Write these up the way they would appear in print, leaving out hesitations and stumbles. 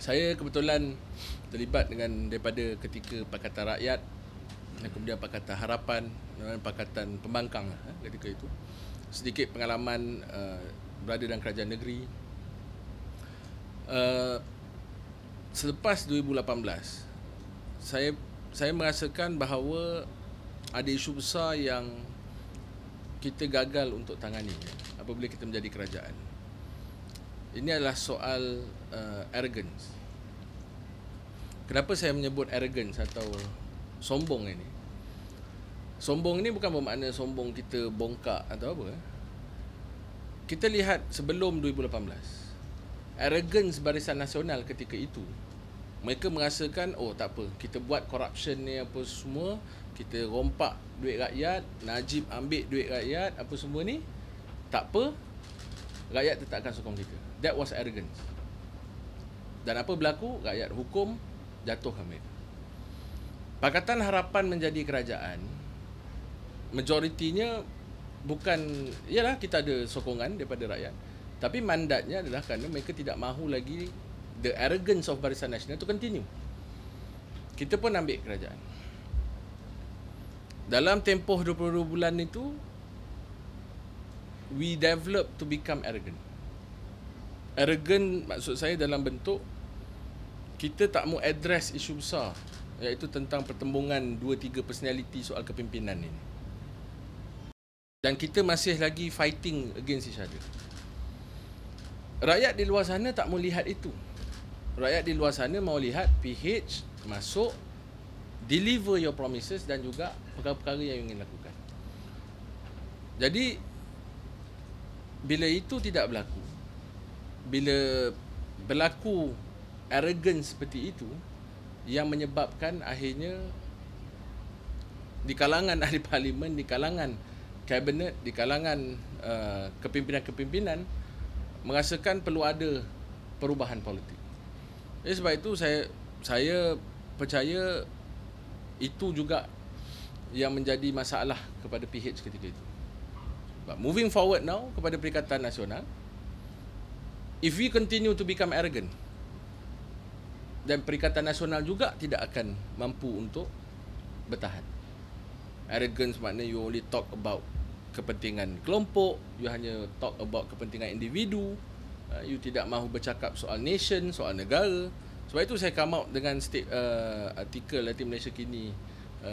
Saya kebetulan terlibat dengan daripada ketika Pakatan Rakyat dan kemudian Pakatan Harapan dan Pakatan Pembangkang ketika itu. Sedikit pengalaman berada dalam kerajaan negeri. Selepas 2018, saya merasakan bahawa ada isu besar yang kita gagal untuk tangani apabila kita menjadi kerajaan. Ini adalah soal arrogance. Kenapa saya menyebut arrogance atau sombong ini? Sombong ini bukan bermakna sombong kita bongkak atau apa. Kita lihat sebelum 2018, arrogance Barisan Nasional ketika itu, mereka merasakan, oh tak apa, kita buat corruption ni apa semua, kita rompak duit rakyat, Najib ambil duit rakyat, apa semua ni, tak apa, rakyat tetap akan sokong kita. That was arrogance. Dan apa berlaku? Rakyat hukum, jatuhkan mereka. Pakatan Harapan menjadi kerajaan, majoritinya bukan, yalah kita ada sokongan daripada rakyat, tapi mandatnya adalah kerana mereka tidak mahu lagi the arrogance of Barisan Nasional to continue. Kita pun ambil kerajaan. Dalam tempoh 22 bulan itu, we develop to become arrogant. Arrogant maksud saya dalam bentuk kita tak mau address isu besar, iaitu tentang pertembungan 2-3 personality soal kepimpinan ini. Dan kita masih lagi fighting against each other. Rakyat di luar sana tak mau lihat itu. Rakyat di luar sana mau lihat PH masuk, deliver your promises dan juga perkara-perkara yang ingin lakukan. Jadi bila itu tidak berlaku, bila berlaku arrogance seperti itu, yang menyebabkan akhirnya di kalangan ahli parlimen, di kalangan kabinet, di kalangan kepimpinan-kepimpinan merasakan perlu ada perubahan politik. Jadi sebab itu saya percaya itu juga yang menjadi masalah kepada PH ketika itu. But moving forward now kepada Perikatan Nasional, if we continue to become arrogant, dan Perikatan Nasional juga tidak akan mampu untuk bertahan. Arrogance maknanya you only talk about kepentingan kelompok, you hanya talk about kepentingan individu, you tidak mahu bercakap soal nation, soal negara. Sebab itu saya come out dengan artikel Latin Malaysia Kini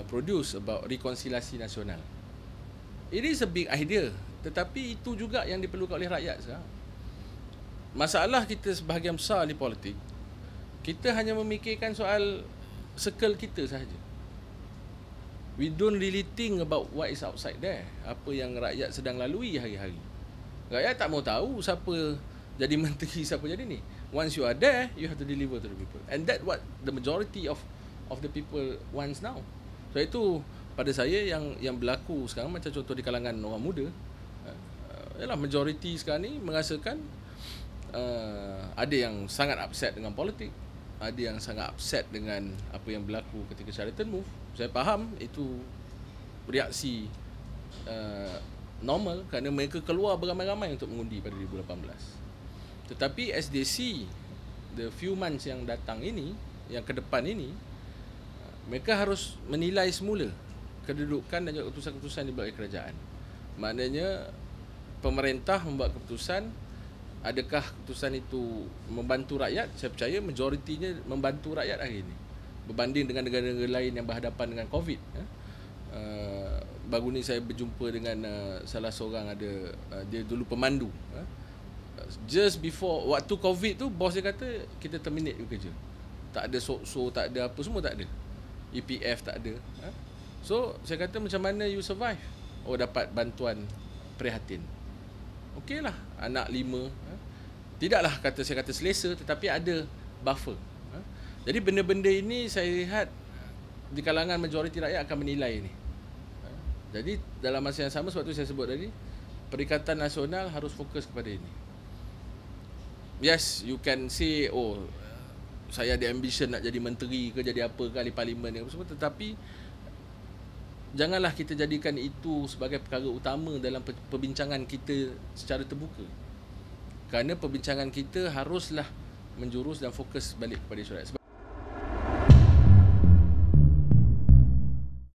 produce about rekonsiliasi nasional. It is a big idea, tetapi itu juga yang diperlukan oleh rakyat sekarang. Masalah kita sebahagian besar di politik, kita hanya memikirkan soal circle kita sahaja. We don't really think about what is outside there, apa yang rakyat sedang lalui hari-hari. Rakyat tak mau tahu siapa jadi menteri, siapa jadi ni. Once you are there, you have to deliver to the people. And that what the majority of the people wants now. So itu pada saya yang berlaku sekarang, macam contoh di kalangan orang muda, ialah majority sekarang ni merasakan ada yang sangat upset dengan politik, ada yang sangat upset dengan apa yang berlaku ketika Sheraton Move. Saya faham itu reaksi normal kerana mereka keluar beramai-ramai untuk mengundi pada 2018. Tetapi as they see the few months yang datang ini, yang ke depan ini, mereka harus menilai semula kedudukan dan juga keputusan-keputusan yang dibuat oleh kerajaan. Maknanya pemerintah membuat keputusan, adakah keputusan itu membantu rakyat? Saya percaya majoritinya membantu rakyat hari ini berbanding dengan negara-negara lain yang berhadapan dengan COVID. Baru ni saya berjumpa dengan salah seorang, ada dia dulu pemandu. Just before, waktu COVID tu, bos dia kata kita terminate kerja. Tak ada sok-sok, tak ada apa, semua tak ada. EPF tak ada. So saya kata macam mana you survive? Oh, dapat bantuan prihatin. Okey lah, anak 5. Tidaklah saya kata selesa, tetapi ada buffer. Jadi benda-benda ini saya lihat di kalangan majoriti rakyat akan menilai ini. Jadi dalam masa yang sama, sebab tu saya sebut tadi, Perikatan Nasional harus fokus kepada ini. Yes, you can say, oh, saya ada ambition nak jadi menteri ke, jadi apa ke, ahli parlimen ke, semua, tetapi janganlah kita jadikan itu sebagai perkara utama dalam perbincangan kita secara terbuka. Kerana perbincangan kita haruslah menjurus dan fokus balik kepada syariat. Sebab